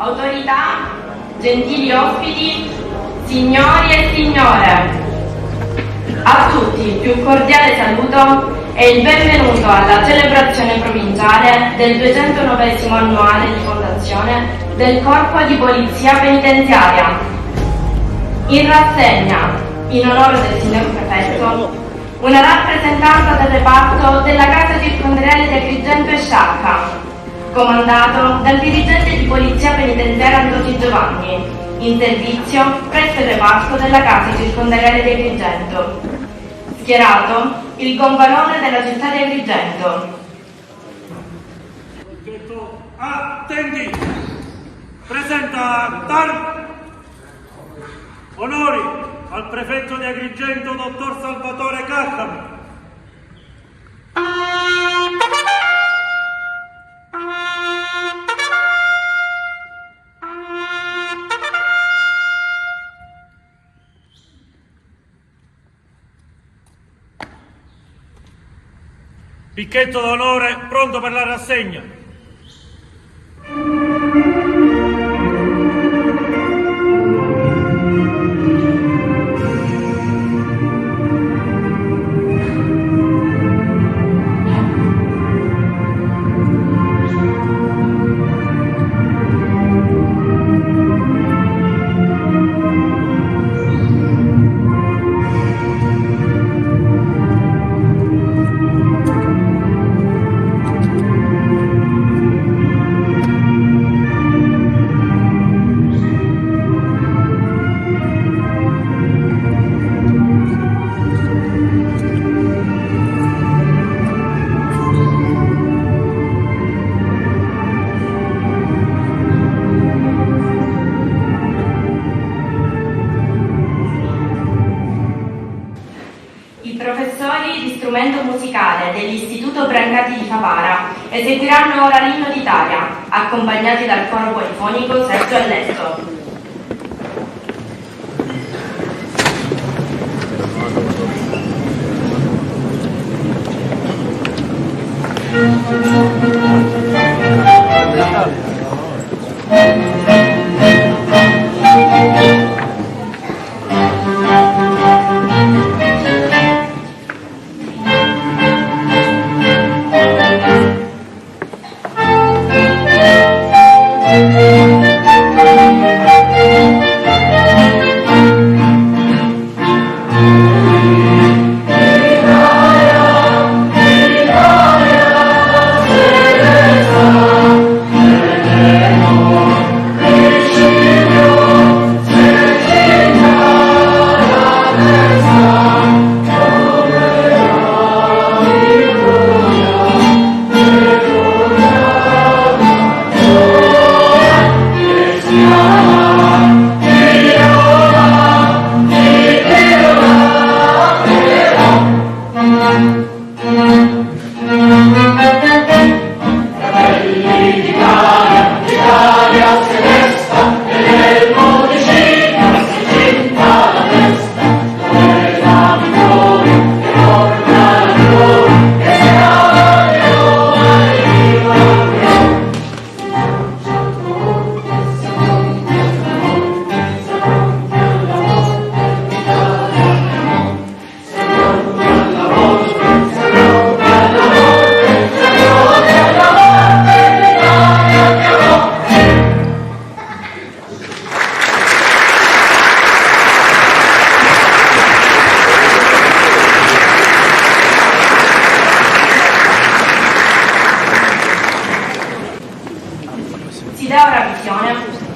autorità, gentili ospiti, signori e signore, a tutti il più cordiale saluto e il benvenuto alla celebrazione provinciale del 209° annuale di fondazione del Corpo di Polizia Penitenziaria. In rassegna, in onore del signor Prefetto, una rappresentanza del reparto della Casa Circondariale di Agrigento e Sciacca, comandato dal dirigente di Polizia Penitenziaria Antonio Giovanni, in servizio presso il reparto della Casa Circondariale di Agrigento. Schierato il gonfalone della città di Agrigento. Attendi! Presenta TAR. Onori al prefetto di Agrigento, dottor Salvatore Caccamo. Picchetto d'onore pronto per la rassegna. Dell'Istituto Brancati di Favara eseguiranno ora l'inno d'Italia, accompagnati dal coro polifonico Sergio Alletto.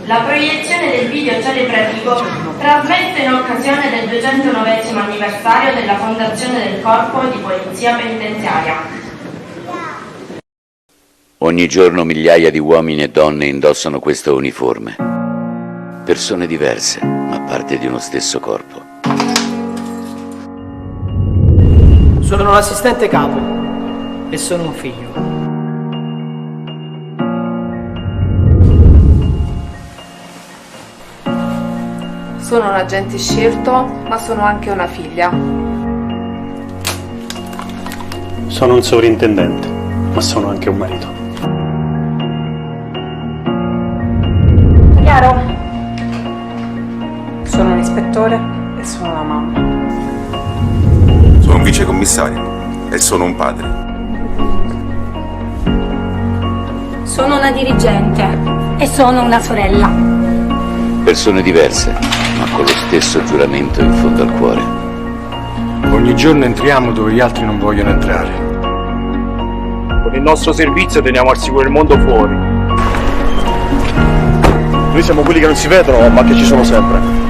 La proiezione del video celebrativo trasmesso in occasione del 209° anniversario della fondazione del Corpo di Polizia Penitenziaria. Ogni giorno migliaia di uomini e donne indossano questo uniforme. Persone diverse, ma parte di uno stesso corpo. Sono l'assistente capo e sono un figlio. Sono un agente scelto, ma sono anche una figlia. Sono un sovrintendente, ma sono anche un marito. ispettore e sono la mamma. Sono un vicecommissario e sono un padre. Sono una dirigente e sono una sorella. Persone diverse, ma con lo stesso giuramento in fondo al cuore. Ogni giorno entriamo dove gli altri non vogliono entrare. Con il nostro servizio teniamo al sicuro il mondo fuori. Noi siamo quelli che non si vedono, ma che ci sono sempre.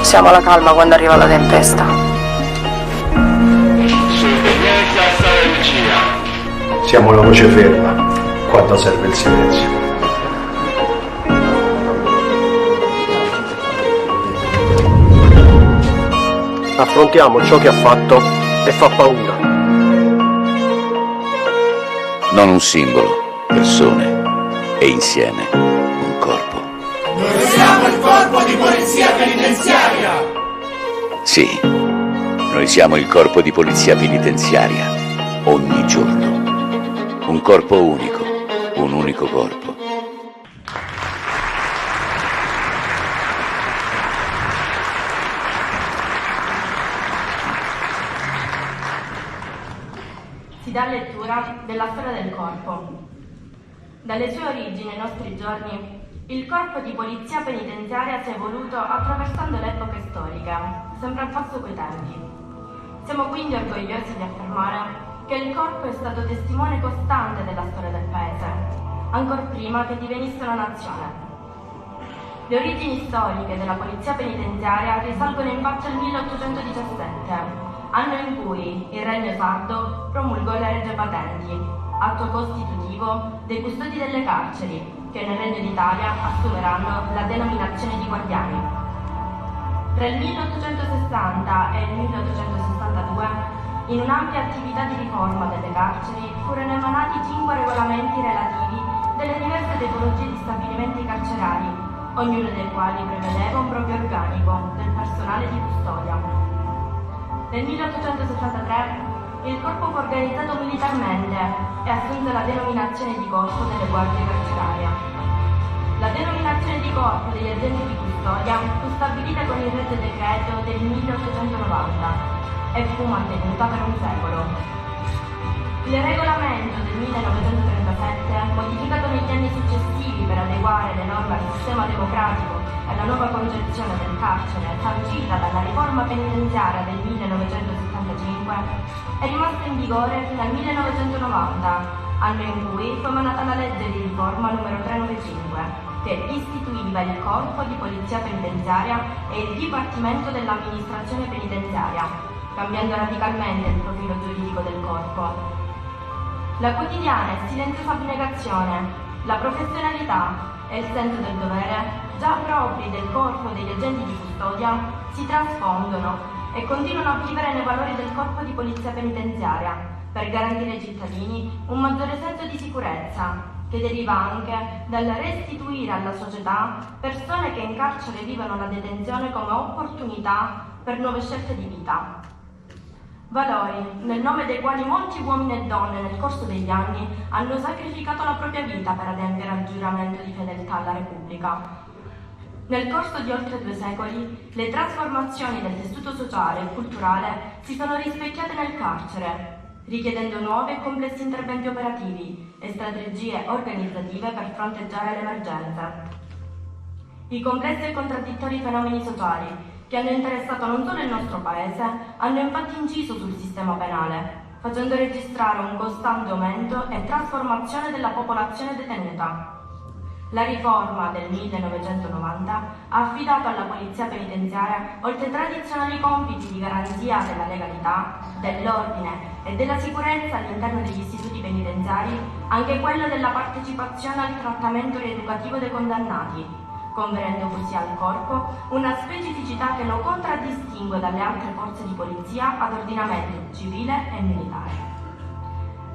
Siamo alla calma quando arriva la tempesta. Siamo la voce ferma quando serve il silenzio. Affrontiamo ciò che ha fatto e fa paura. Non un simbolo, persone, e insieme un corpo. Noi siamo il corpo di polizia penitenziaria! Sì, noi siamo il corpo di polizia penitenziaria, ogni giorno. Un corpo unico, un unico corpo. Si dà lettura della storia del corpo. Dalle sue origini ai nostri giorni, il corpo di polizia penitenziaria si è evoluto attraversando le epoche storiche, sempre al passo coi tempi. Siamo quindi orgogliosi di affermare che il corpo è stato testimone costante della storia del paese, ancor prima che divenisse una nazione. Le origini storiche della polizia penitenziaria risalgono infatti al 1817, anno in cui il Regno Sardo promulgò le Regge Patenti, atto costitutivo dei custodi delle carceri, che nel Regno d'Italia assumeranno la denominazione di guardiani. Tra il 1860 e il 1862, in un'ampia attività di riforma delle carceri, furono emanati 5 regolamenti relativi delle diverse tipologie di stabilimenti carcerari, ognuno dei quali prevedeva un proprio organico del personale di custodia. Nel 1873 il corpo fu organizzato militarmente e assunse la denominazione di corpo delle guardie carcerarie. La denominazione di corpo degli agenti di custodia fu stabilita con il Regio Decreto del 1890 e fu mantenuta per un secolo. Il regolamento del 1937, modificato negli anni successivi per adeguare le norme al sistema democratico e alla nuova concezione del carcere sancita dalla riforma penitenziaria del 1975, è rimasto in vigore fino al 1990, anno in cui fu emanata la legge di riforma numero 395, che istituiva il corpo di polizia penitenziaria e il dipartimento dell'amministrazione penitenziaria, cambiando radicalmente il profilo giuridico del corpo. La quotidiana e silenziosa abnegazione, la professionalità e il senso del dovere, già propri del corpo degli agenti di custodia, si trasfondono e continuano a vivere nei valori del corpo di polizia penitenziaria, per garantire ai cittadini un maggiore senso di sicurezza, che deriva anche dal restituire alla società persone che in carcere vivono la detenzione come opportunità per nuove scelte di vita. Valori nel nome dei quali molti uomini e donne nel corso degli anni hanno sacrificato la propria vita per adempiere al giuramento di fedeltà alla Repubblica. Nel corso di oltre 2 secoli, le trasformazioni del tessuto sociale e culturale si sono rispecchiate nel carcere, richiedendo nuovi e complessi interventi operativi e strategie organizzative per fronteggiare le emergenze. I complessi e contraddittori fenomeni sociali che hanno interessato non solo il nostro Paese hanno infatti inciso sul sistema penale, facendo registrare un costante aumento e trasformazione della popolazione detenuta. La riforma del 1990 ha affidato alla polizia penitenziaria, oltre ai tradizionali compiti di garanzia della legalità, dell'ordine e della sicurezza all'interno degli istituti penitenziari, anche quello della partecipazione al trattamento rieducativo dei condannati, conferendo così al corpo una specificità che lo contraddistingue dalle altre forze di polizia ad ordinamento civile e militare.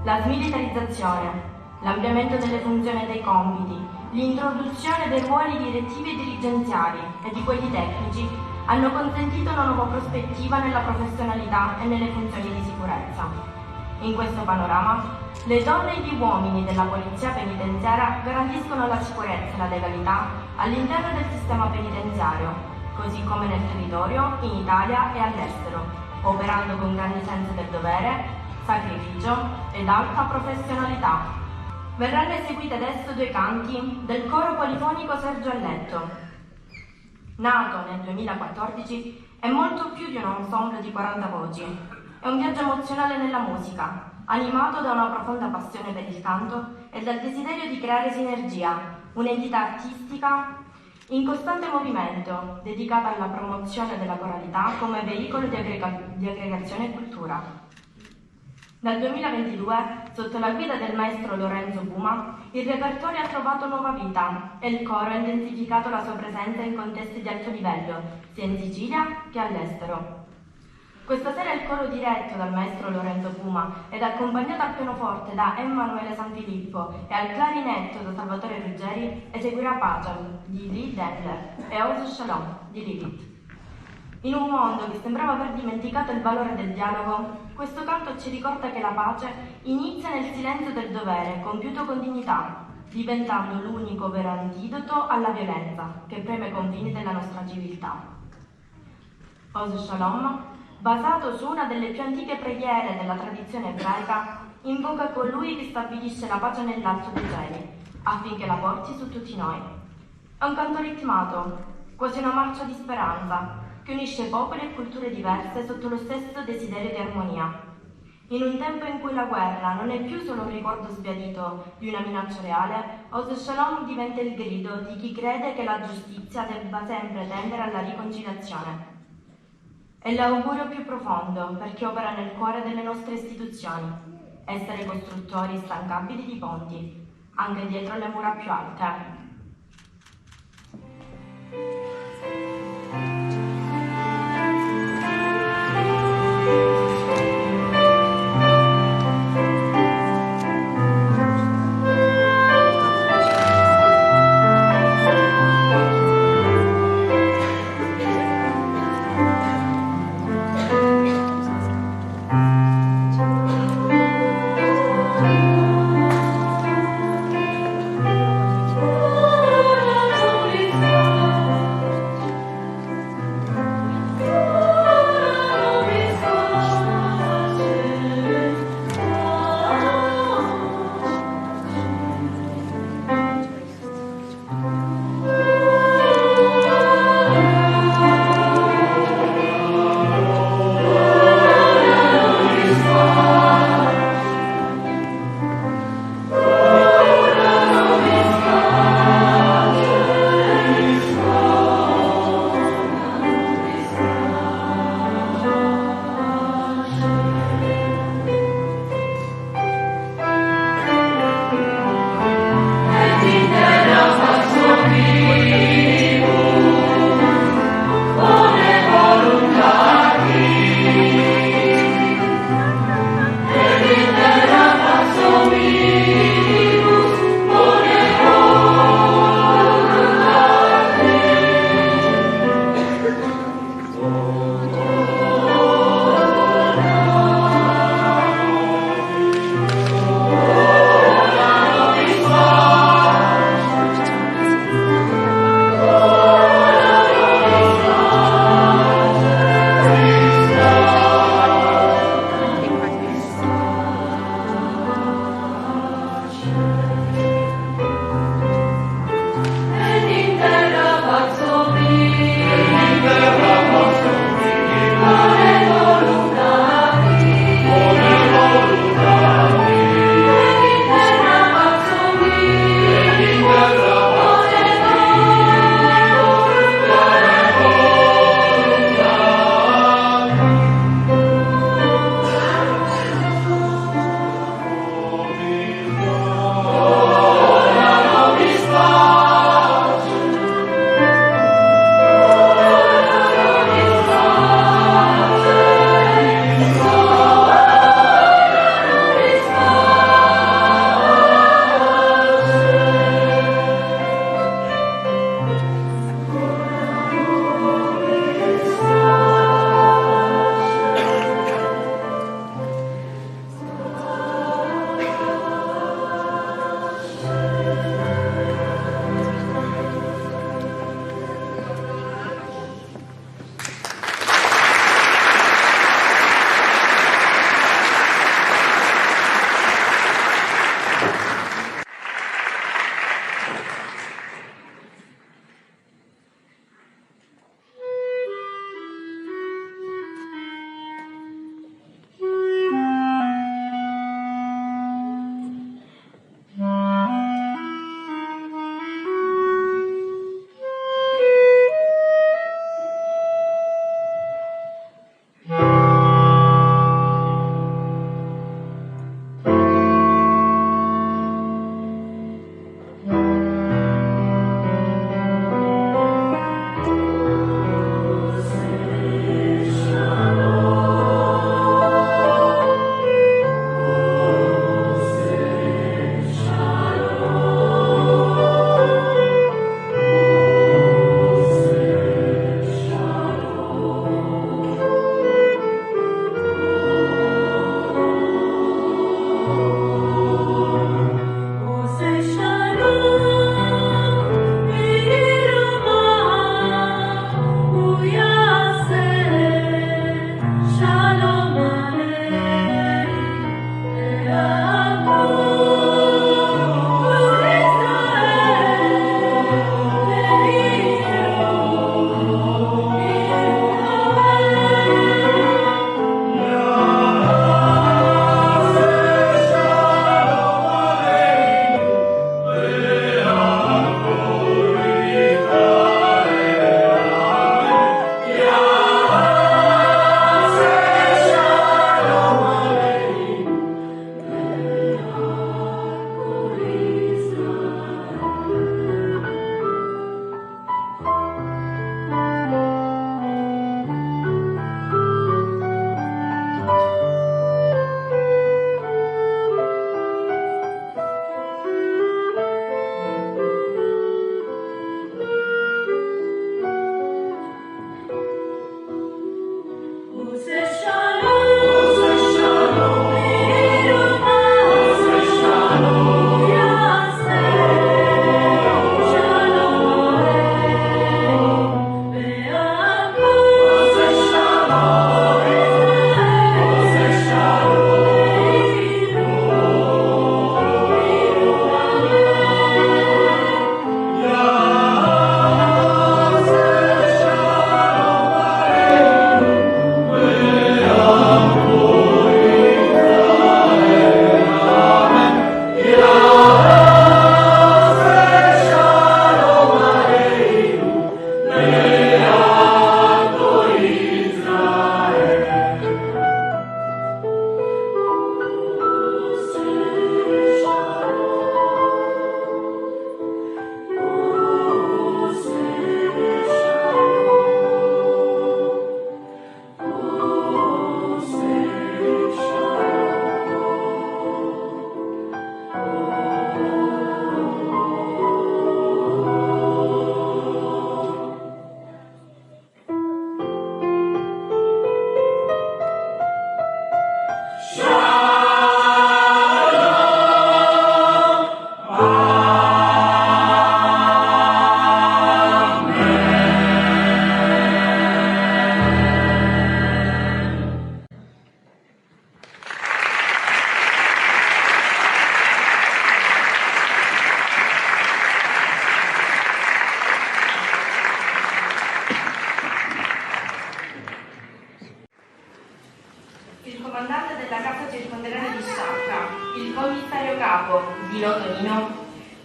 La smilitarizzazione, l'ampliamento delle funzioni e dei compiti, l'introduzione dei ruoli direttivi e dirigenziali e di quelli tecnici hanno consentito una nuova prospettiva nella professionalità e nelle funzioni di sicurezza. In questo panorama, le donne e gli uomini della polizia penitenziaria garantiscono la sicurezza e la legalità all'interno del sistema penitenziario, così come nel territorio, in Italia e all'estero, operando con grande senso del dovere, sacrificio ed alta professionalità. Verranno eseguiti adesso 2 canti del coro polifonico Sergio Alletto. Nato nel 2014, è molto più di un ensemble di 40 voci. È un viaggio emozionale nella musica, animato da una profonda passione per il canto e dal desiderio di creare sinergia, un'entità artistica in costante movimento, dedicata alla promozione della coralità come veicolo di aggregazione e cultura. Dal 2022, sotto la guida del maestro Lorenzo Puma, il repertorio ha trovato nuova vita e il coro ha intensificato la sua presenza in contesti di alto livello, sia in Sicilia che all'estero. Questa sera il coro diretto dal maestro Lorenzo Puma ed accompagnato al pianoforte da Emanuele Sanfilippo e al clarinetto da Salvatore Ruggeri eseguirà Pace di Lee Dendler e Oz Shalom di Lilith. In un mondo che sembrava aver dimenticato il valore del dialogo, questo canto ci ricorda che la pace inizia nel silenzio del dovere, compiuto con dignità, diventando l'unico vero antidoto alla violenza che preme i confini della nostra civiltà. Oz Shalom, basato su una delle più antiche preghiere della tradizione ebraica, invoca colui che stabilisce la pace nell'alto dei cieli, affinché la porti su tutti noi. È un canto ritmato, quasi una marcia di speranza, che unisce popoli e culture diverse sotto lo stesso desiderio di armonia. In un tempo in cui la guerra non è più solo un ricordo sbiadito di una minaccia reale, Oz Shalom diventa il grido di chi crede che la giustizia debba sempre tendere alla riconciliazione. È l'augurio più profondo per chi opera nel cuore delle nostre istituzioni, essere costruttori instancabili di ponti, anche dietro le mura più alte.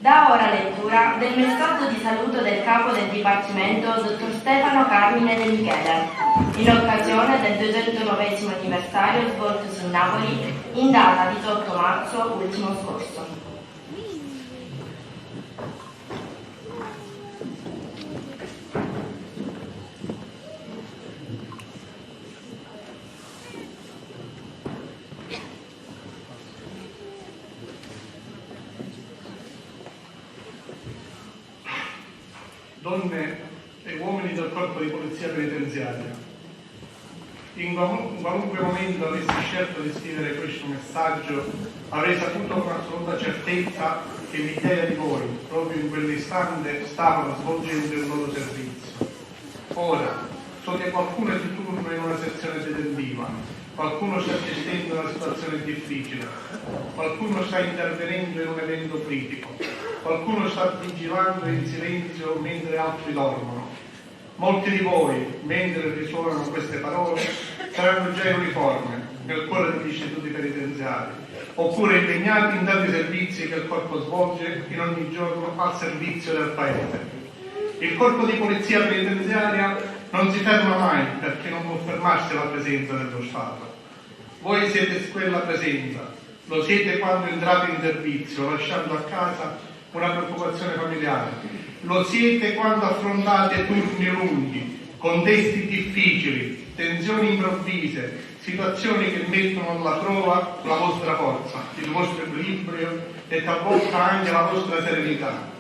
Da ora lettura del messaggio di saluto del capo del Dipartimento, dottor Stefano Carmine De Michele, in occasione del 209° anniversario svoltosi in Napoli in data 18 marzo ultimo scorso. Donne e uomini del corpo di polizia penitenziaria, in qualunque momento avessi scelto di scrivere questo messaggio, avrei saputo con assoluta certezza che migliaia di voi, proprio in quell'istante, stavano svolgendo il loro servizio. Ora, so che qualcuno è di turno in una sezione detentiva, qualcuno sta gestendo una situazione difficile, qualcuno sta intervenendo in un evento critico, qualcuno sta vigilando in silenzio mentre altri dormono. Molti di voi, mentre risuonano queste parole, saranno già in uniforme, nel cuore degli istituti penitenziari, oppure impegnati in tanti servizi che il corpo svolge in ogni giorno al servizio del Paese. Il corpo di polizia penitenziaria non si ferma mai perché non può fermarsi alla presenza dello Stato. Voi siete quella presenza, lo siete quando entrate in servizio, lasciando a casa una preoccupazione familiare, lo siete quando affrontate turni lunghi, contesti difficili, tensioni improvvise, situazioni che mettono alla prova la vostra forza, il vostro equilibrio e talvolta anche la vostra serenità.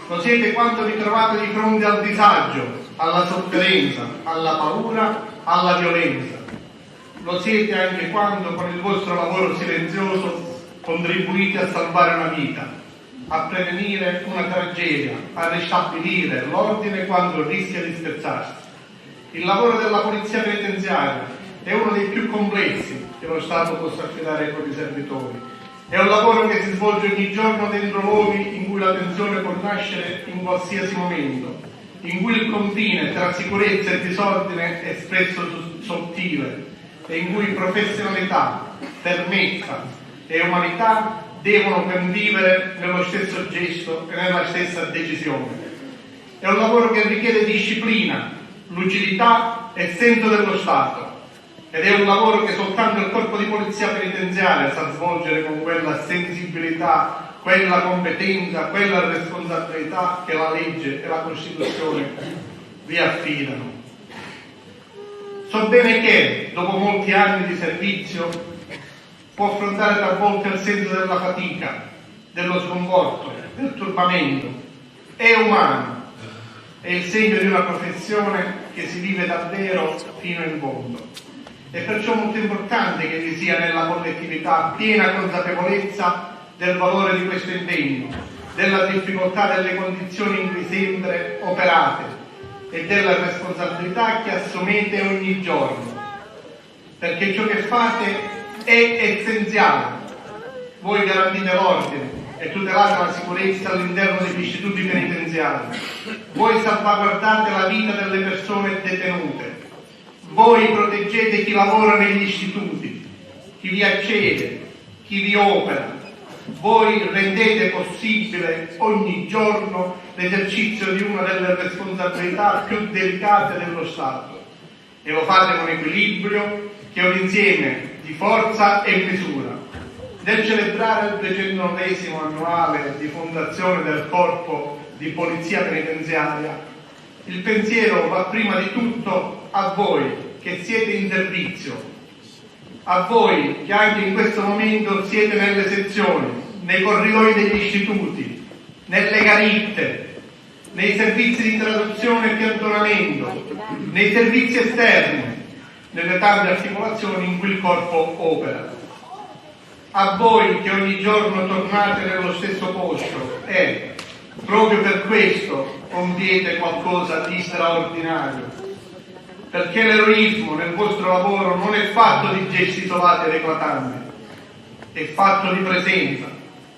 Lo siete quando vi trovate di fronte al disagio, alla sofferenza, alla paura, alla violenza. Lo siete anche quando con il vostro lavoro silenzioso contribuite a salvare una vita, a prevenire una tragedia, a ristabilire l'ordine quando rischia di spezzarsi. Il lavoro della polizia penitenziaria è uno dei più complessi che lo Stato possa affidare ai propri servitori. È un lavoro che si svolge ogni giorno dentro luoghi in cui la tensione può nascere in qualsiasi momento, in cui il confine tra sicurezza e disordine è spesso sottile e in cui professionalità, fermezza e umanità devono convivere nello stesso gesto e nella stessa decisione. È un lavoro che richiede disciplina, lucidità e senso dello Stato. Ed è un lavoro che soltanto il corpo di polizia penitenziaria sa svolgere con quella sensibilità, quella competenza, quella responsabilità che la legge e la Costituzione vi affidano. So bene che, dopo molti anni di servizio, può affrontare talvolta il senso della fatica, dello sconforto, del turbamento. È umano, è il segno di una professione che si vive davvero fino in fondo. È perciò molto importante che vi sia nella collettività piena consapevolezza del valore di questo impegno, della difficoltà delle condizioni in cui sempre operate e della responsabilità che assumete ogni giorno, perché ciò che fate è essenziale. Voi garantite l'ordine e tutelate la sicurezza all'interno degli istituti penitenziari. Voi salvaguardate la vita delle persone detenute. Voi proteggete chi lavora negli istituti, chi vi accede, chi vi opera. Voi rendete possibile ogni giorno l'esercizio di una delle responsabilità più delicate dello Stato. E lo fate con equilibrio, che è un insieme di forza e misura. Nel celebrare il 209° annuale di fondazione del Corpo di Polizia Penitenziaria, il pensiero va prima di tutto a voi che siete in servizio, a voi che anche in questo momento siete nelle sezioni, nei corridoi degli istituti, nelle garitte, nei servizi di traduzione e piantonamento, nei servizi esterni, nelle tante articolazioni in cui il corpo opera. A voi che ogni giorno tornate nello stesso posto e, proprio per questo, compiete qualcosa di straordinario. Perché l'eroismo nel vostro lavoro non è fatto di gesti isolati ed eclatanti, è fatto di presenza,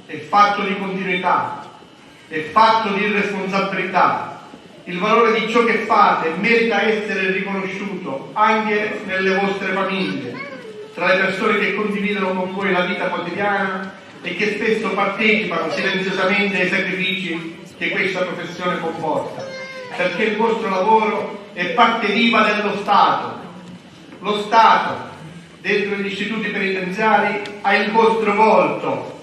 è fatto di continuità, è fatto di responsabilità. Il valore di ciò che fate merita essere riconosciuto anche nelle vostre famiglie, tra le persone che condividono con voi la vita quotidiana e che spesso partecipano silenziosamente ai sacrifici che questa professione comporta, perché il vostro lavoro è parte viva dello Stato. Lo Stato, dentro gli istituti penitenziari, ha il vostro volto,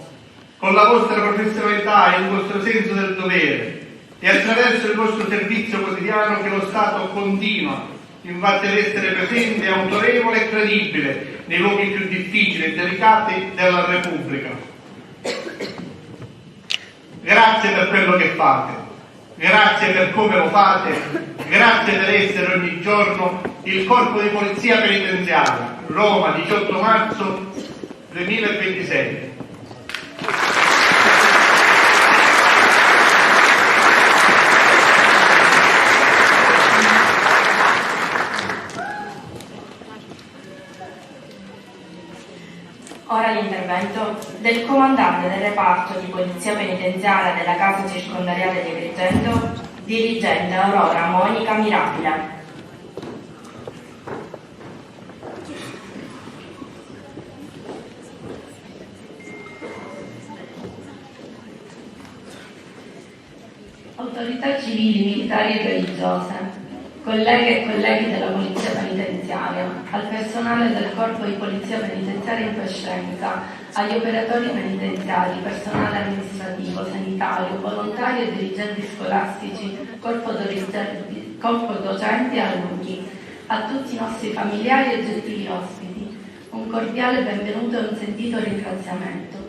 con la vostra professionalità e il vostro senso del dovere, e attraverso il vostro servizio quotidiano che lo Stato continua infatti ad essere presente, autorevole e credibile nei luoghi più difficili e delicati della Repubblica. Grazie per quello che fate, grazie per come lo fate, grazie per essere ogni giorno il Corpo di Polizia Penitenziaria, Roma, 18 marzo 2026. Ora l'intervento del comandante del reparto di polizia penitenziaria della casa circondariale di Agrigento, dirigente Aurora Monica Mirabile. Autorità civili, militari e religiose, colleghe e colleghi della Polizia Penitenziaria, al personale del Corpo di Polizia Penitenziaria in quiescenza, agli operatori penitenziari, personale amministrativo, sanitario, volontari e dirigenti scolastici, corpo docenti e alunni, a tutti i nostri familiari e gentili ospiti, un cordiale benvenuto e un sentito ringraziamento.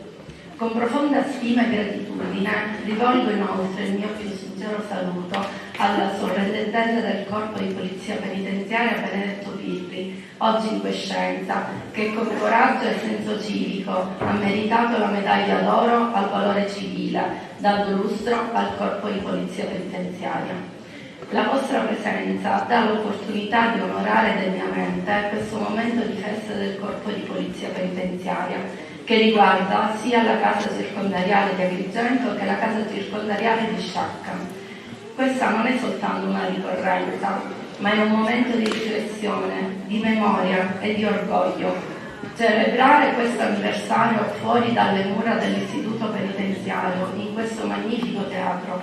Con profonda stima e gratitudine rivolgo inoltre il mio più sincero saluto alla sovrintendente del Corpo di Polizia Penitenziaria Benedetto Pirri, oggi in quiescenza, che con coraggio e senso civico ha meritato la medaglia d'oro al valore civile, dando lustro al Corpo di Polizia Penitenziaria. La vostra presenza dà l'opportunità di onorare degnamente questo momento di festa del Corpo di Polizia Penitenziaria, che riguarda sia la casa circondariale di Agrigento che la casa circondariale di Sciacca. Questa non è soltanto una ricorrenza, ma è un momento di riflessione, di memoria e di orgoglio. Celebrare questo anniversario fuori dalle mura dell'istituto penitenziario, in questo magnifico teatro,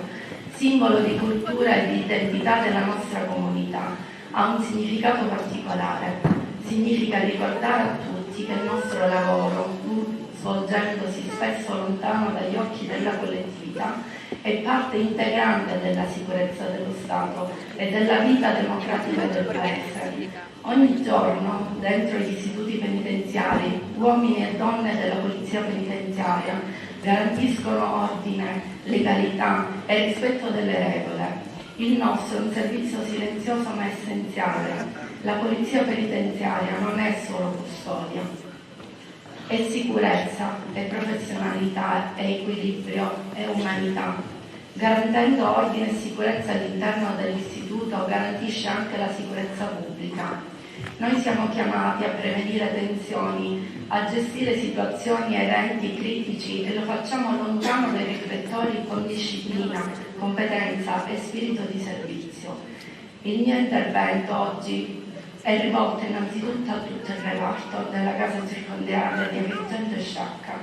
simbolo di cultura e di identità della nostra comunità, ha un significato particolare. Significa ricordare a tutti che il nostro lavoro, svolgendosi spesso lontano dagli occhi della collettività, è parte integrante della sicurezza dello Stato e della vita democratica del Paese. Ogni giorno, dentro gli istituti penitenziari, uomini e donne della Polizia Penitenziaria garantiscono ordine, legalità e rispetto delle regole. Il nostro è un servizio silenzioso ma essenziale. La Polizia Penitenziaria non è solo custodia, è sicurezza, è professionalità, è equilibrio, è umanità. Garantendo ordine e sicurezza all'interno dell'istituto garantisce anche la sicurezza pubblica. Noi siamo chiamati a prevenire tensioni, a gestire situazioni e eventi critici e lo facciamo lontano dai riflettori con disciplina, competenza e spirito di servizio. Il mio intervento oggi è rivolto innanzitutto a tutto il reparto della casa circondariale di Agrigento e Sciacca,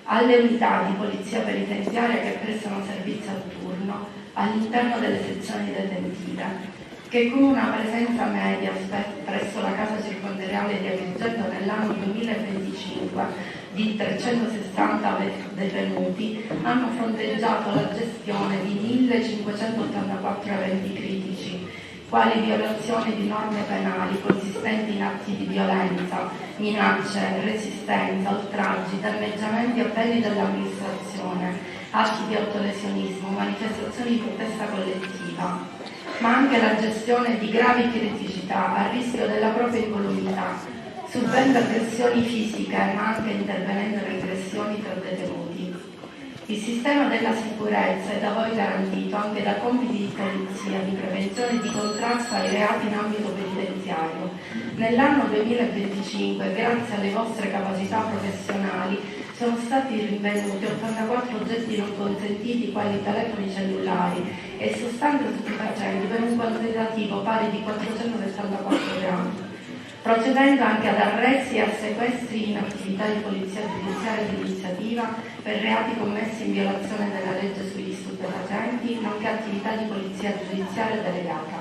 alle unità di polizia penitenziaria che prestano servizio a turno all'interno delle sezioni detentive, che con una presenza media presso la casa circondariale di Agrigento nell'anno 2025 di 360 detenuti hanno fronteggiato la gestione di 1584 eventi critici, quali violazioni di norme penali consistenti in atti di violenza, minacce, resistenza, oltraggi, danneggiamenti a beni dell'amministrazione, atti di autolesionismo, manifestazioni di protesta collettiva, ma anche la gestione di gravi criticità a rischio della propria incolumità, subendo aggressioni fisiche ma anche intervenendo in aggressioni tra detenuti. Il sistema della sicurezza è da voi garantito anche da compiti di polizia, di prevenzione e di contrasto ai reati in ambito penitenziario. Nell'anno 2025, grazie alle vostre capacità professionali, sono stati rinvenuti 84 oggetti non consentiti quali telefoni cellulari e sostanze stupefacenti per un quantitativo pari di 474 grammi. procedendo anche ad arresti e a sequestri in attività di polizia giudiziaria di iniziativa per reati commessi in violazione della legge sugli stupefacenti, nonché attività di polizia giudiziaria delegata.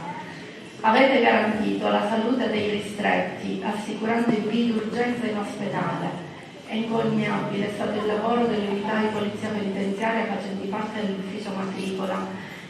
Avete garantito la salute dei ristretti, assicurando i BI d'urgenza in ospedale. È incommiabile stato il lavoro delle unità di polizia penitenziaria facenti parte dell'ufficio matricola,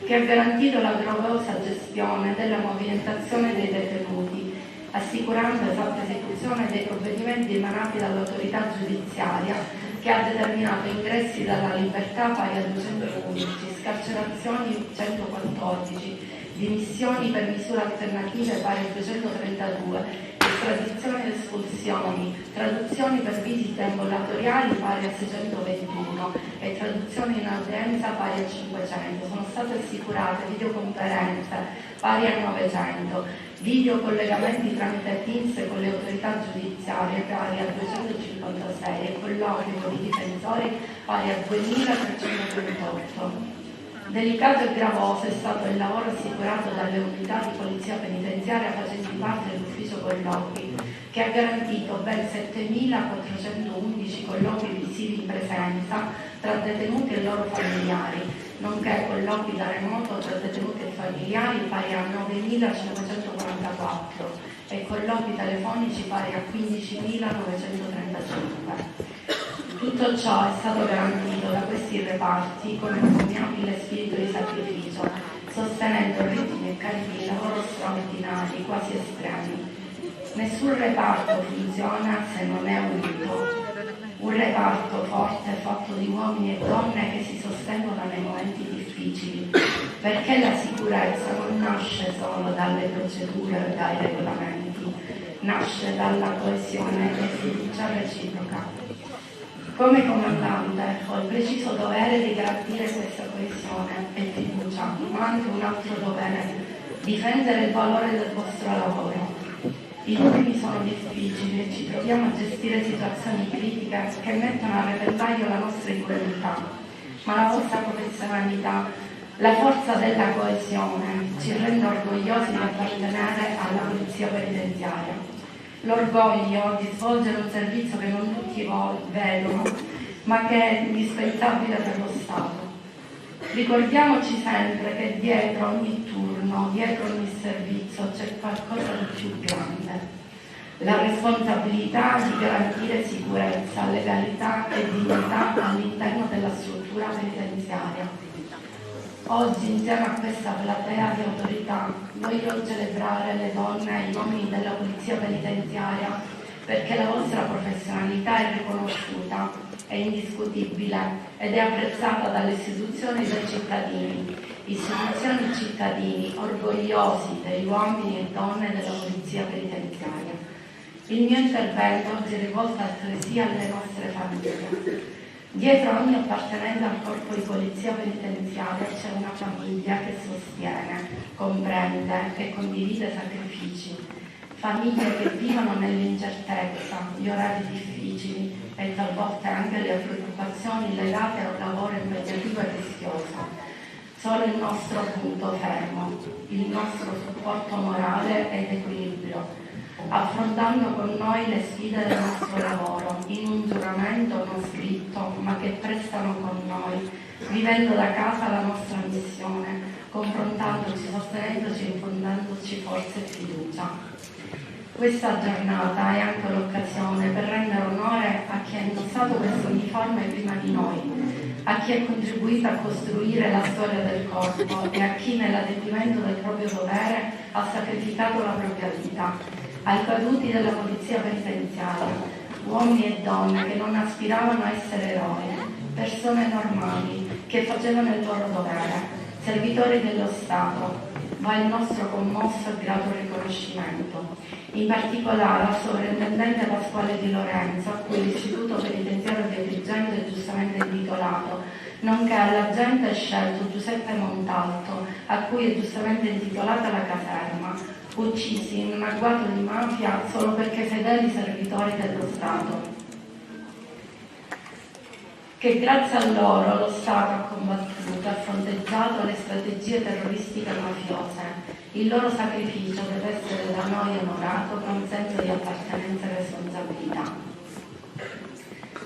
che ha garantito la doverosa gestione della movimentazione dei detenuti, assicurando esatta esecuzione dei provvedimenti emanati dall'autorità giudiziaria, che ha determinato ingressi dalla libertà pari a 211, scarcerazioni 114, dimissioni per misure alternative pari a 232, estradizioni ed espulsioni, traduzioni per visite ambulatoriali pari a 621 e traduzioni in udienza pari a 500. Sono state assicurate videoconferenze pari a 900, videocollegamenti tramite Teams con le autorità giudiziarie pari a 256 e colloqui con i difensori pari a 2338. Delicato e gravoso è stato il lavoro assicurato dalle unità di polizia penitenziaria facenti parte dell'ufficio colloqui, che ha garantito ben 7.411 colloqui visivi in presenza tra detenuti e loro familiari, nonché colloqui da remoto tra detenuti e familiari pari a 9.544 e colloqui telefonici pari a 15.935. Tutto ciò è stato garantito da questi reparti con un encomiabile spirito di sacrificio, sostenendo ritmi e carichi di lavoro straordinari, quasi estremi. Nessun reparto funziona se non è unito. Un reparto forte fatto di uomini e donne che si sostengono nei momenti difficili, perché la sicurezza non nasce solo dalle procedure o dai regolamenti, nasce dalla coesione e fiducia reciproca. Come comandante ho il preciso dovere di garantire questa coesione e fiducia, ma anche un altro dovere, difendere il valore del vostro lavoro. I ritmi sono difficili e ci troviamo a gestire situazioni critiche che mettono a repentaglio la nostra incolumità, ma la vostra professionalità, la forza della coesione ci rende orgogliosi di appartenere alla polizia penitenziaria. L'orgoglio di svolgere un servizio che non tutti vedono, ma che è indispensabile per lo Stato. Ricordiamoci sempre che dietro ogni turno, dietro ogni servizio c'è qualcosa di più grande. La responsabilità di garantire sicurezza, legalità e dignità all'interno della struttura penitenziaria. Oggi, insieme a questa platea di autorità, voglio celebrare le donne e gli uomini della polizia penitenziaria, perché la vostra professionalità è riconosciuta, è indiscutibile ed è apprezzata dalle istituzioni dei cittadini, istituzioni e cittadini orgogliosi degli uomini e donne della polizia penitenziaria. Il mio intervento oggi è rivolto altresì alle nostre famiglie. Dietro ogni appartenente al corpo di polizia penitenziaria c'è una famiglia che sostiene, comprende e condivide sacrifici. Famiglie che vivono nell'incertezza, gli orari difficili e talvolta anche le preoccupazioni legate a un lavoro impegnativo e rischioso. Solo il nostro punto fermo, il nostro supporto morale ed equilibrio, affrontando con noi le sfide del nostro lavoro, in un giuramento non scritto, ma che prestano con noi, vivendo da casa la nostra missione, confrontandoci, sostenendoci e infondandoci forza e fiducia. Questa giornata è anche l'occasione per rendere onore a chi ha indossato questo uniforme prima di noi, a chi ha contribuito a costruire la storia del corpo e a chi nell'adempimento del proprio dovere ha sacrificato la propria vita. Ai caduti della polizia penitenziaria, uomini e donne che non aspiravano a essere eroi, persone normali che facevano il loro dovere, servitori dello Stato, va il nostro commosso e grato riconoscimento. In particolare al sovrintendente Pasquale Di Lorenzo, a cui l'Istituto Penitenziario di Agrigento è giustamente intitolato, nonché all'agente scelto Giuseppe Montalto, a cui è giustamente intitolata la caserma, uccisi in un agguato di mafia solo perché fedeli servitori dello Stato. Che grazie a loro lo Stato ha combattuto, ha fronteggiato partecipato alle strategie terroristiche mafiose. Il loro sacrificio deve essere da noi onorato con senso di appartenenza e responsabilità.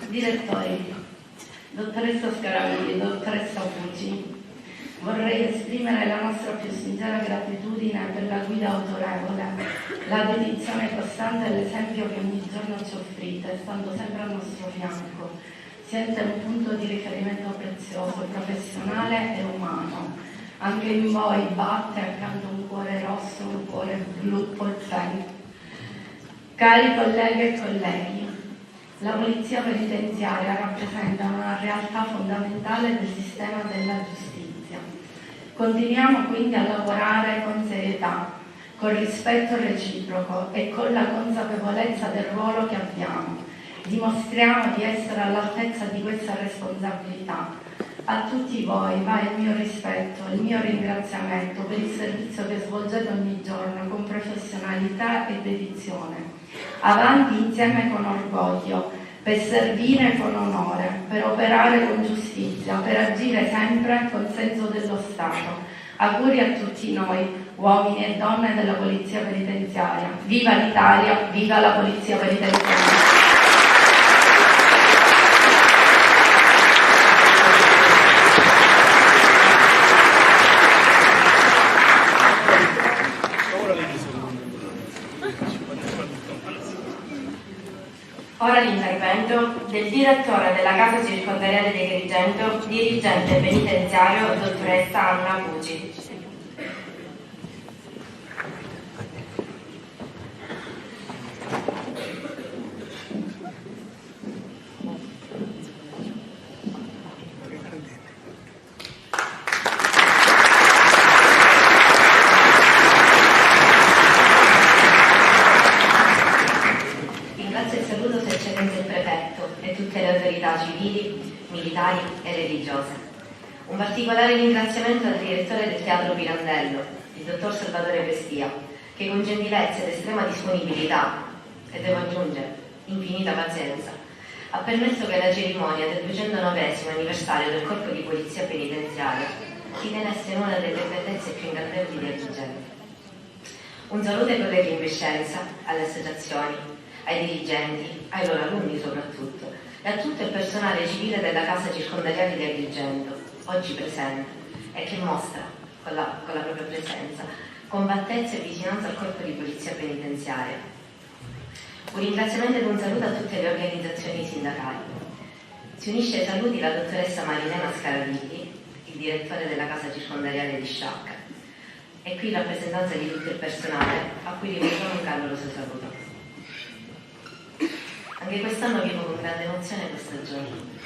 Direttori, dottoressa Scarabelli, dottoressa Pucci, vorrei esprimere la nostra più sincera gratitudine per la guida autorevole, la dedizione costante e l'esempio che ogni giorno ci offrite, stando sempre al nostro fianco. Siete un punto di riferimento prezioso, professionale e umano. Anche in voi batte accanto un cuore rosso, un cuore blu polpente. Cari colleghe e colleghi, la Polizia Penitenziaria rappresenta una realtà fondamentale del sistema della giustizia. Continuiamo quindi a lavorare con serietà, con rispetto reciproco e con la consapevolezza del ruolo che abbiamo. Dimostriamo di essere all'altezza di questa responsabilità. A tutti voi va il mio rispetto, il mio ringraziamento per il servizio che svolgete ogni giorno con professionalità e dedizione. Avanti insieme con orgoglio, per servire con onore, per operare con giustizia, per agire sempre col senso dello Stato. Auguri a tutti noi, uomini e donne della Polizia Penitenziaria. Viva l'Italia, viva la Polizia Penitenziaria! Ora l'intervento del direttore della Casa Circondariale di Agrigento, dirigente penitenziario, dottoressa Anna Pucci. Militari e religiose. Un particolare ringraziamento al direttore del Teatro Pirandello, il dottor Salvatore Pestia, che con gentilezza ed estrema disponibilità, e devo aggiungere infinita pazienza, ha permesso che la cerimonia del 209° anniversario del Corpo di Polizia Penitenziaria si tenesse in una delle bellezze più ingannevoli di Agrigento. Un saluto ai colleghi in quiescenza, alle associazioni, ai dirigenti, ai loro alunni soprattutto, e a tutto il personale civile della Casa Circondariale di Agrigento, oggi presente, e che mostra, con la propria presenza, combattezza e vicinanza al Corpo di Polizia Penitenziaria. Un ringraziamento ed un saluto a tutte le organizzazioni sindacali. Si unisce ai saluti la dottoressa Marilena Scarabelli, il direttore della Casa Circondariale di Sciacca, e qui in rappresentanza di tutto il personale, a cui rivolgiamo un caloroso saluto. Anche quest'anno vivo con grande emozione questa giornata.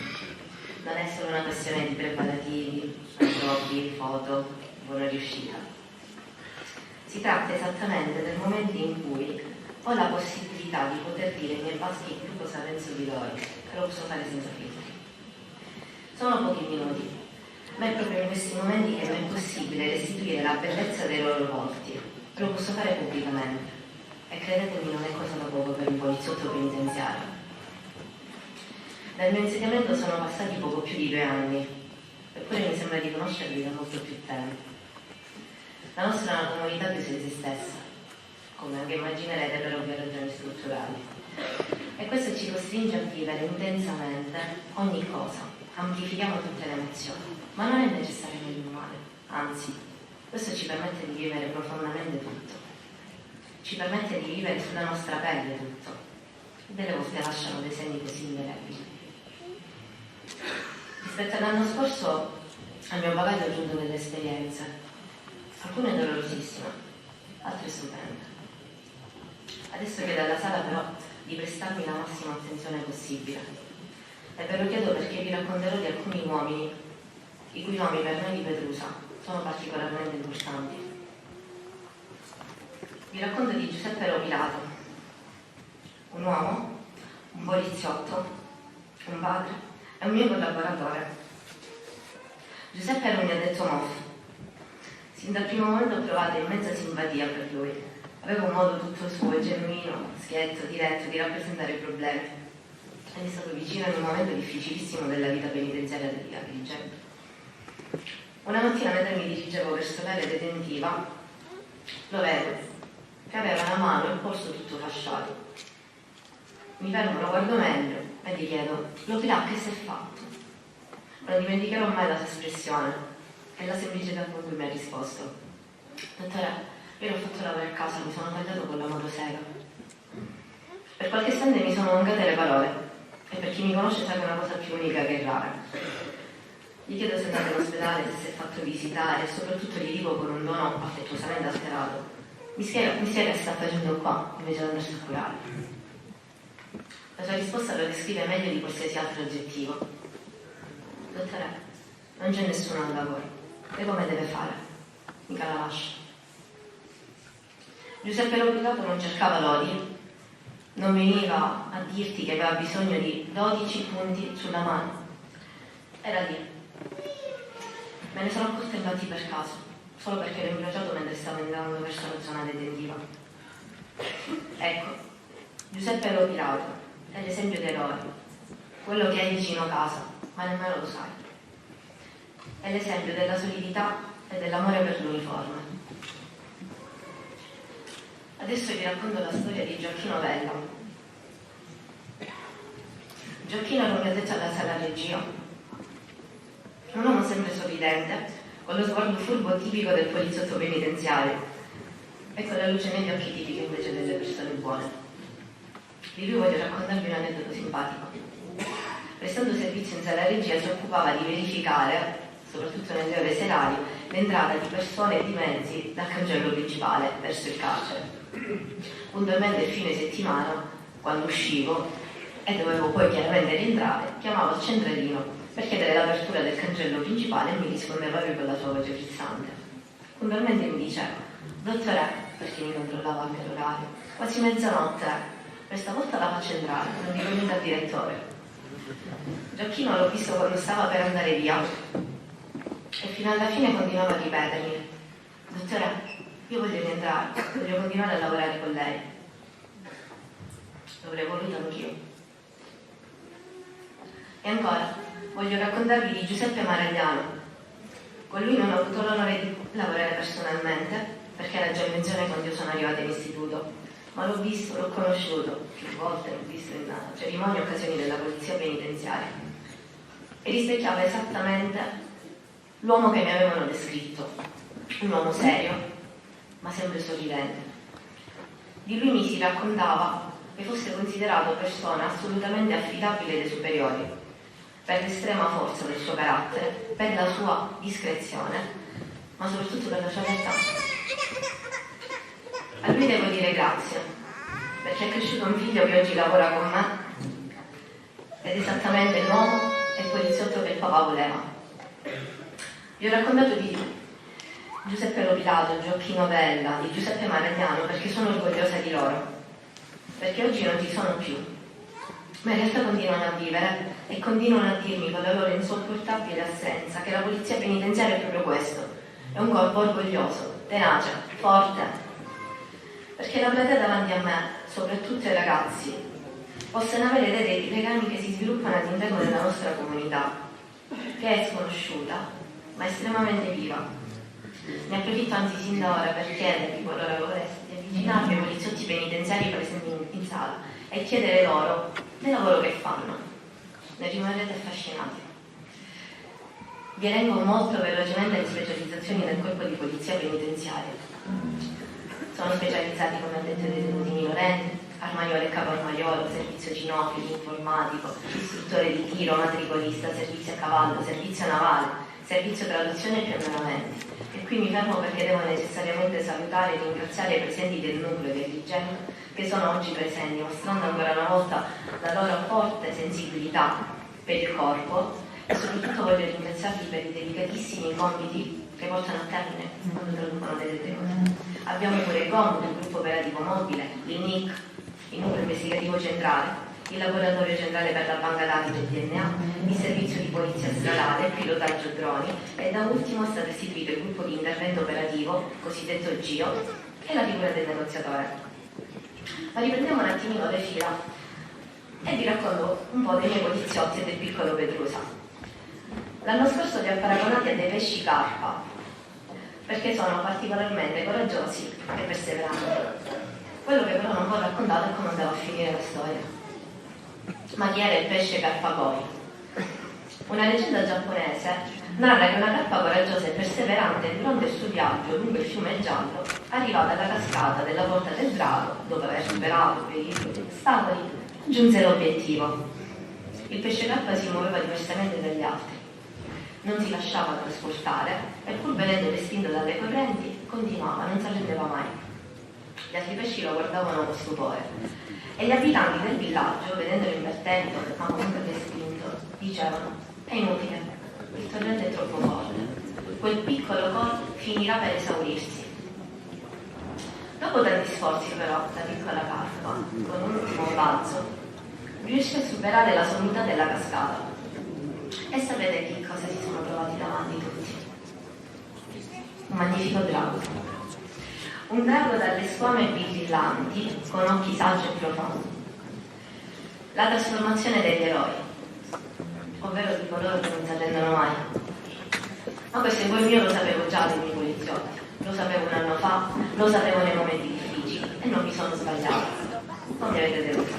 Non è solo una questione di preparativi, giochi, foto, buona riuscita. Si tratta esattamente del momento in cui ho la possibilità di poter dire ai miei baschi più cosa penso di loro, e lo posso fare senza filtri. Sono pochi minuti, ma è proprio in questi momenti che mi è possibile restituire la bellezza dei loro volti, e lo posso fare pubblicamente. E credetemi, non è cosa da poco per un poliziotto penitenziario. Dal mio insediamento sono passati poco più di 2 anni, eppure mi sembra di conoscerli da molto più tempo. La nostra è una comunità chiusa in se stessa, come anche immaginerete per ovvie ragioni strutturali. E questo ci costringe a vivere intensamente ogni cosa, amplifichiamo tutte le emozioni, ma non è necessariamente male, anzi, questo ci permette di vivere profondamente tutto. Ci permette di vivere sulla nostra pelle tutto. Delle volte lasciano dei segni così indelebili. Rispetto all'anno scorso, al mio bagaglio ho aggiunto delle esperienze, alcune dolorosissime, altre stupende. Adesso chiedo alla sala però di prestarmi la massima attenzione possibile. E ve lo chiedo perché vi racconterò di alcuni uomini, i cui nomi per noi di Petrusa sono particolarmente importanti. Vi racconto di Giuseppe Lopilato, un uomo, un poliziotto, un padre e un mio collaboratore. Giuseppe era un mio addetto MOF. Sin dal primo momento ho provato immensa simpatia per lui. Aveva un modo tutto suo, genuino, schietto, diretto, di rappresentare i problemi. Ed è stato vicino in un momento difficilissimo della vita penitenziaria di Agrigento. Una mattina mentre mi dirigevo verso l'area detentiva, lo vedo, che aveva la mano e il polso tutto fasciato. Mi fermo, lo guardo meglio e gli chiedo: lo Pilar, che si è fatto? Non dimenticherò mai la sua espressione e la semplicità con cui mi ha risposto: dottore, io l'ho fatto lavoro a casa, mi sono tagliato con la motosega. Per qualche istante mi sono allungate le parole, e per chi mi conosce sa che è una cosa più unica che rara. Gli chiedo se è andato in ospedale, se si è fatto visitare, e soprattutto gli dico con un tono affettuosamente alterato: mi spiega che sta facendo qua invece di andarsi a curare. La sua risposta lo descrive meglio di qualsiasi altro aggettivo. Dottore, non c'è nessuno al lavoro, e come deve fare? Mica la lascia. Giuseppe Lopilato non cercava lodi, non veniva a dirti che aveva bisogno di 12 punti sulla mano. Era lì. Me ne sono accorta infatti per caso, solo perché ero incrociato mentre stavo andando verso la zona detentiva. Ecco, Giuseppe Lopilato è l'esempio d'eroe, quello che hai vicino casa, ma nemmeno lo sai. È l'esempio della solidità e dell'amore per l'uniforme. Adesso vi racconto la storia di Gioacchino Vella. Gioacchino era un addetto alla sala regia, un uomo sempre sorridente, con lo sguardo furbo tipico del poliziotto penitenziario e con la luce negli occhi tipica invece delle persone buone. Di lui voglio raccontarvi un aneddoto simpatico. Prestando servizio in sala regia si occupava di verificare, soprattutto nelle ore serali, l'entrata di persone e di mezzi dal cancello principale verso il carcere. Puntualmente il fine settimana, quando uscivo e dovevo poi chiaramente rientrare, chiamavo al centralino per chiedere l'apertura del cancello principale e mi rispondeva lui con la sua voce frizzante. Puntualmente mi diceva: dottore, perché mi controllava anche l'orario, quasi mezzanotte, questa volta la faccio entrare, non dico niente al direttore. Gioacchino l'ho visto quando stava per andare via e fino alla fine continuava a ripetermi: dottore, io voglio rientrare, voglio continuare a lavorare con lei. L'avrei voluto anch'io. E ancora, voglio raccontarvi di Giuseppe Maragliano. Con lui non ho avuto l'onore di lavorare personalmente, perché era già in pensione quando io sono arrivata in istituto, ma l'ho visto, l'ho conosciuto più volte, l'ho visto in cerimonie e occasioni della polizia penitenziaria. E rispecchiava esattamente l'uomo che mi avevano descritto, un uomo serio, ma sempre sorridente. Di lui mi si raccontava che fosse considerato persona assolutamente affidabile dai superiori, per l'estrema forza del suo carattere, per la sua discrezione, ma soprattutto per la sua lealtà. A lui devo dire grazie, perché è cresciuto un figlio che oggi lavora con me ed è esattamente l'uomo e il poliziotto che il papà voleva. Vi ho raccontato di Giuseppe Lopilato, Gioacchino Vella, di Giuseppe Maragliano perché sono orgogliosa di loro, perché oggi non ci sono più, ma in realtà continuano a vivere e continuano a dirmi con la loro insopportabile assenza che la polizia penitenziaria è proprio questo, è un corpo orgoglioso, tenace, forte, perché la platea davanti a me, soprattutto i ragazzi, possano avere dei legami che si sviluppano all'interno della nostra comunità, che è sconosciuta, ma estremamente viva. Ne approfitto anzi sin da ora per chiedervi, qualora lo voleste, di avvicinarvi ai poliziotti penitenziari presenti in sala e chiedere loro del lavoro che fanno. Ne rimarrete affascinati. Vi elenco molto velocemente le specializzazioni del corpo di polizia penitenziaria. Sono specializzati come addetto ai detenuti minorenni, armaiolo e capo armaiolo, servizio cinofilo, informatico, istruttore di tiro, matricolista, servizio a cavallo, servizio navale, servizio traduzione e piantamenti. E qui mi fermo perché devo necessariamente salutare e ringraziare i presenti del nucleo del dirigente che sono oggi presenti, mostrando ancora una volta la loro forte sensibilità per il corpo e soprattutto voglio ringraziarli per i delicatissimi compiti che portano a termine quando traducono delle cose. Abbiamo pure il GOM, il gruppo operativo mobile, il NIC, il nucleo investigativo centrale, il laboratorio centrale per la banca dati del DNA, il servizio di polizia stradale, il pilotaggio droni e da ultimo è stato istituito il gruppo di intervento operativo, cosiddetto GIO, e la figura del negoziatore. Ma riprendiamo un attimino le fila e vi racconto un po' dei miei poliziotti e del piccolo Petrusa. L'anno scorso li ha paragonati a dei pesci carpa, perché sono particolarmente coraggiosi e perseveranti. Quello che però non vi ho raccontato è come andava a finire la storia. Ma chi era il pesce carpagoi? Una leggenda giapponese narra che una carpa coraggiosa e perseverante durante il suo viaggio lungo il fiume Giallo, arrivata alla cascata della Porta del Drago, dopo aver superato pericoli e ostacoli, giunse all'obiettivo. Il pesce carpa si muoveva diversamente dagli altri. Non si lasciava trasportare e pur venendo respinto dalle correnti, continuava, non si arrendeva mai. Gli altri pesci lo guardavano con stupore e gli abitanti del villaggio, vedendolo imperterrito ma comunque respinto, dicevano: è inutile, il torrente è troppo forte, quel piccolo corpo finirà per esaurirsi. Dopo tanti sforzi però, la piccola carpa, con un ultimo balzo, riuscì a superare la sommità della cascata. E sapete che cosa si sono trovati davanti tutti? Un magnifico drago. Un drago dalle squame brillanti, con occhi saggi e profondi. La trasformazione degli eroi, ovvero di coloro che non si arrendono mai. Ma questo in cuor mio lo sapevo già dei miei poliziotti, lo sapevo un anno fa, lo sapevo nei momenti difficili e non mi sono sbagliata. Non mi avete deluso.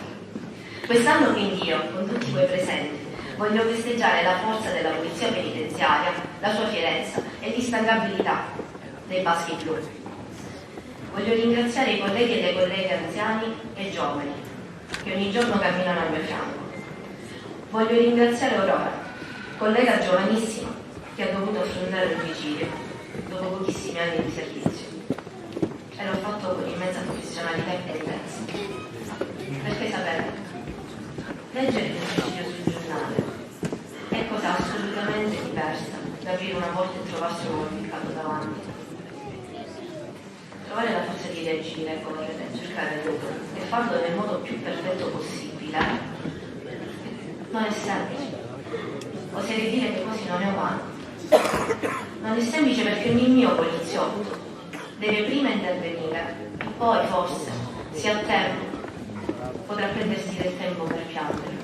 Quest'anno quindi io, con tutti voi presenti, voglio festeggiare la forza della polizia penitenziaria, la sua fierezza e l'instancabilità dei baschi blu. Voglio ringraziare i colleghi e le colleghe anziani e giovani che ogni giorno camminano al mio fianco. Voglio ringraziare Aurora, collega giovanissima che ha dovuto affrontare l'omicidio dopo pochissimi anni di servizio. E l'ho fatto con immensa professionalità e competenza. Perché sapete, leggere l'omicidio sul giornale è cosa assolutamente diversa da aprire una porta e trovarsi un uomo impiccato davanti. Trovare la forza di reagire, correre, cercare l'aiuto e farlo nel modo più perfetto possibile non è semplice. Oserei dire che quasi non è umano. Non è semplice perché ogni mio poliziotto deve prima intervenire e poi forse, se ha tempo, potrà prendersi del tempo per piangere.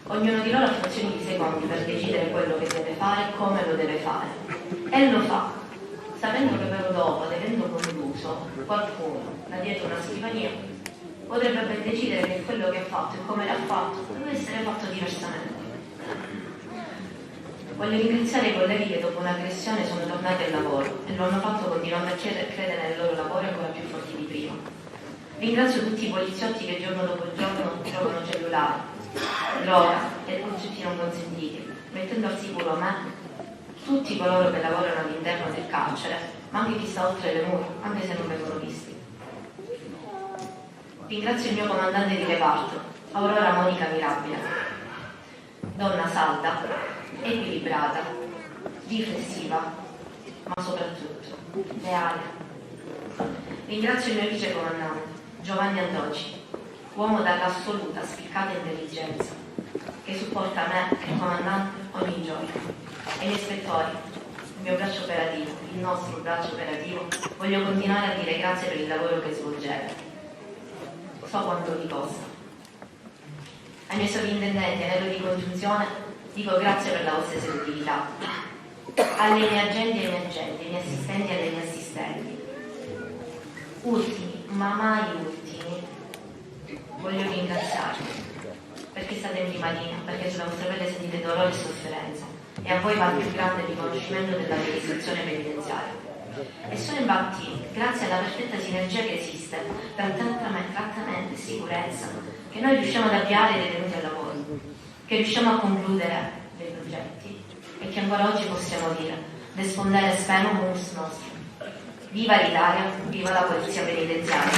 Ognuno di loro ha frazioni di secondi per decidere quello che deve fare e come lo deve fare. E lo fa, sapendo che però dopo, ed avendo concluso, qualcuno, da dietro una scrivania, potrebbe ben decidere che quello che ha fatto e come l'ha fatto deve essere fatto diversamente. Voglio ringraziare i colleghi che dopo un'aggressione sono tornati al lavoro e lo hanno fatto continuando a credere nel loro lavoro ancora più forti di prima. Ringrazio tutti i poliziotti che giorno dopo giorno giocano cellulari, droga e oggetti non consentiti, mettendo al sicuro me, tutti coloro che lavorano all'interno del carcere, ma anche chi sta oltre le mura, anche se non vengono visti. Ringrazio il mio comandante di reparto, Aurora Monica Mirabile, donna salda, equilibrata, riflessiva, ma soprattutto leale. Ringrazio il mio vice comandante, Giovanni Andoci, uomo dall'assoluta spiccata intelligenza, che supporta me e il comandante ogni giorno. E gli ispettori, il mio braccio operativo, il nostro braccio operativo, voglio continuare a dire grazie per il lavoro che svolgete. So quanto vi costa. Ai miei sovrintendenti e ai loro di congiunzione dico grazie per la vostra esecutività. Alle mie agenti e ai miei agenti, ai miei assistenti e alle mie assistenti. Ultimi, ma mai ultimi, voglio ringraziarvi perché state in prima linea, perché sulla vostra pelle sentite dolore e sofferenza e a voi va il più grande riconoscimento dell'amministrazione penitenziaria. E solo infatti grazie alla perfetta sinergia che esiste tra trattamento e sicurezza che noi riusciamo ad avviare i detenuti al lavoro, che riusciamo a concludere dei progetti e che ancora oggi possiamo dire despondere spemo mus nostrum. Viva l'Italia, viva la polizia penitenziaria.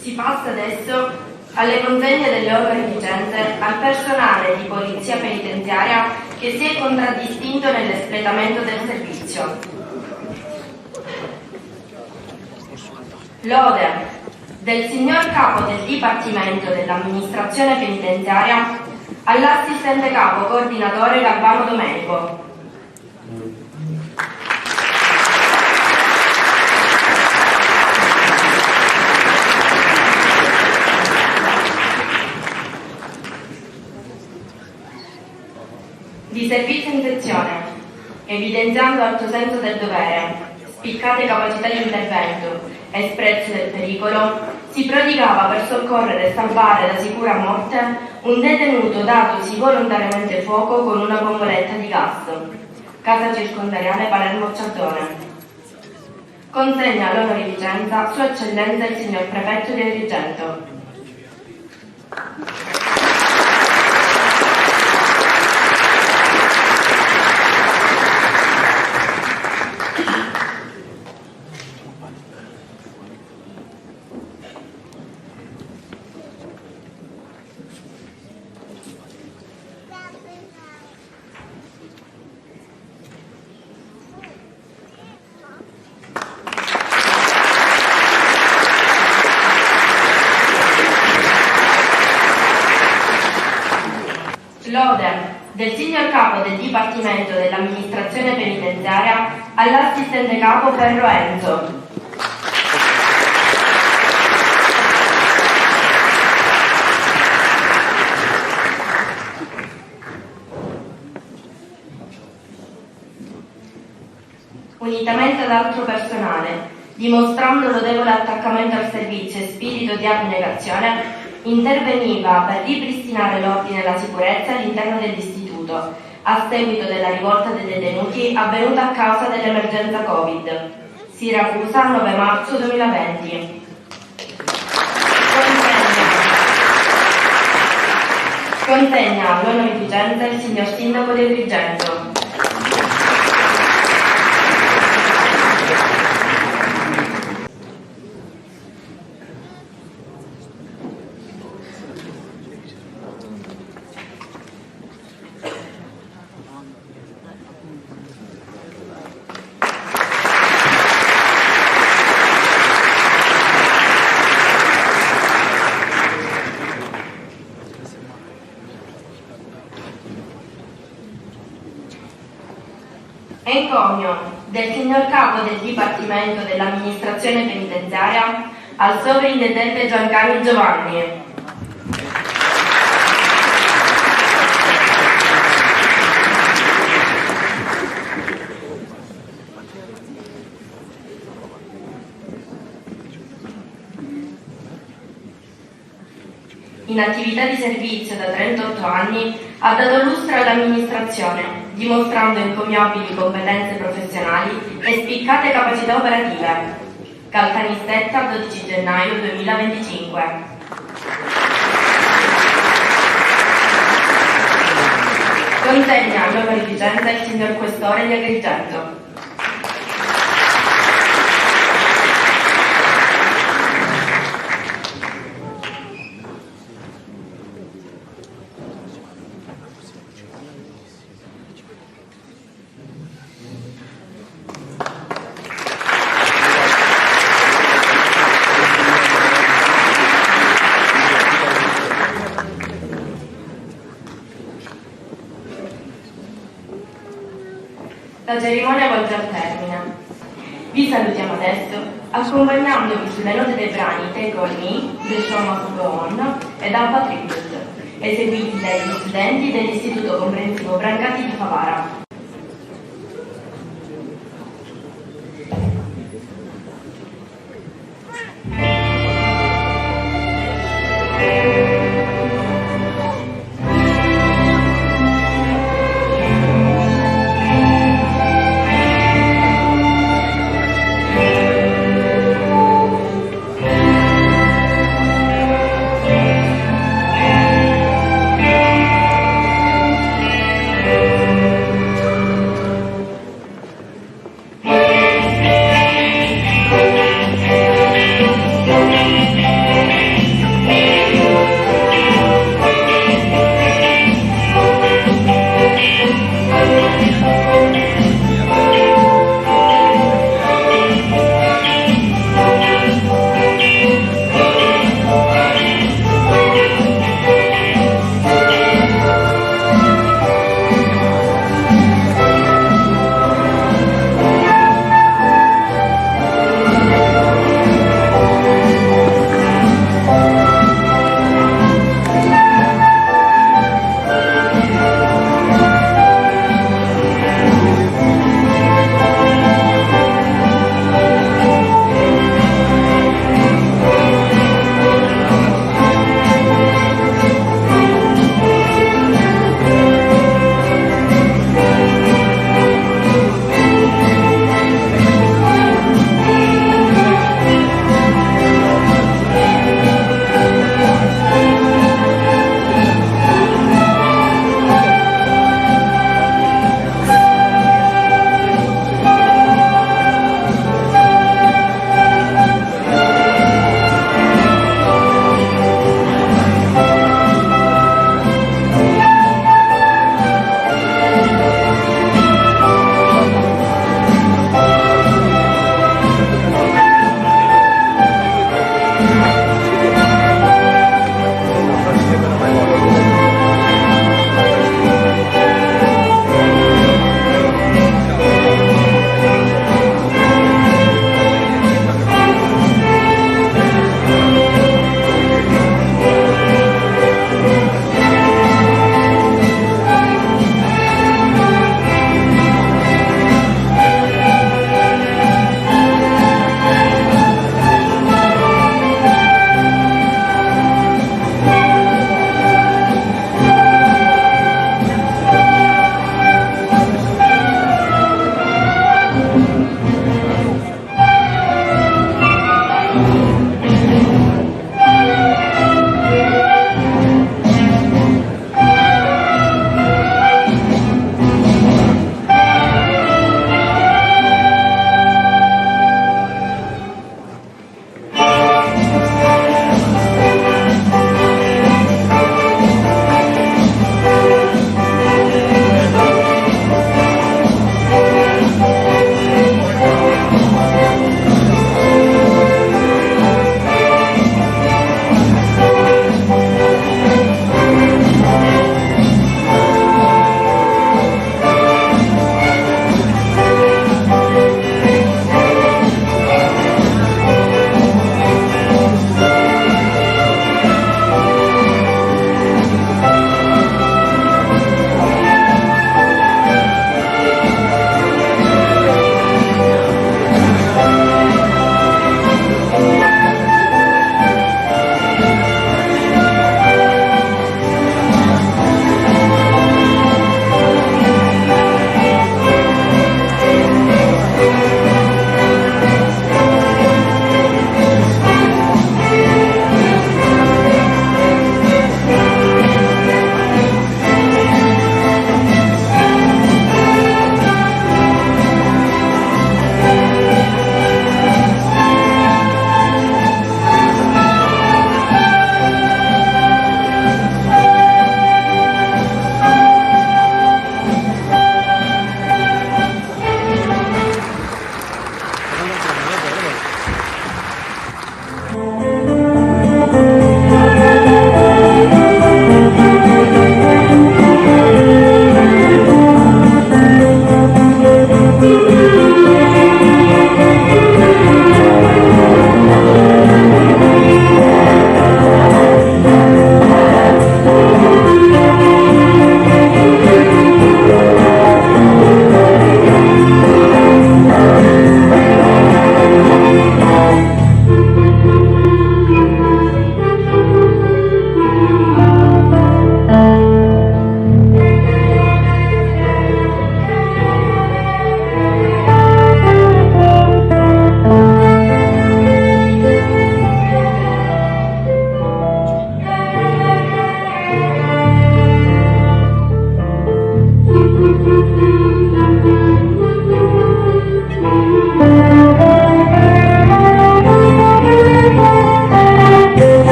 Si passa adesso alle consegne delle opere vicende al personale di polizia penitenziaria che si è contraddistinto nell'espletamento del servizio. Lode del signor capo del Dipartimento dell'Amministrazione Penitenziaria all'assistente capo coordinatore Galvano Domenico. evidenziando alto senso del dovere, spiccate capacità di intervento e sprezzo del pericolo, si prodigava per soccorrere e salvare da sicura morte un detenuto datosi volontariamente fuoco con una bomboletta di gas. Casa circondariale Palermo Ciardone. Consegna l'onorificenza Sua Eccellenza il Signor Prefetto di Agrigento. Lode del signor capo del Dipartimento dell'Amministrazione Penitenziaria all'assistente capo Ferro Enzo. Unitamente ad altro personale, dimostrando lodevole attaccamento al servizio e spirito di abnegazione, interveniva per ripristinare l'ordine e la sicurezza all'interno dell'istituto, a seguito della rivolta dei detenuti avvenuta a causa dell'emergenza Covid. Siracusa, 9 marzo 2020. Consegna all'onorificenza il signor Sindaco di Agrigento. Encomio del signor capo del Dipartimento dell'Amministrazione Penitenziaria al sovrintendente Giancani Giovanni. In attività di servizio da 38 anni, ha dato lustro all'amministrazione, dimostrando encomiabili competenze professionali e spiccate capacità operative. Caltanissetta, 12 gennaio 2025. Consegna all'onorificenza il signor Questore di Agrigento. La cerimonia volge al termine. Vi salutiamo adesso, accompagnandovi sulle note dei brani Take On Me, The Show Must Go On ed Alba Tribute, eseguiti dagli studenti dell'Istituto Comprensivo Brancati di Favara.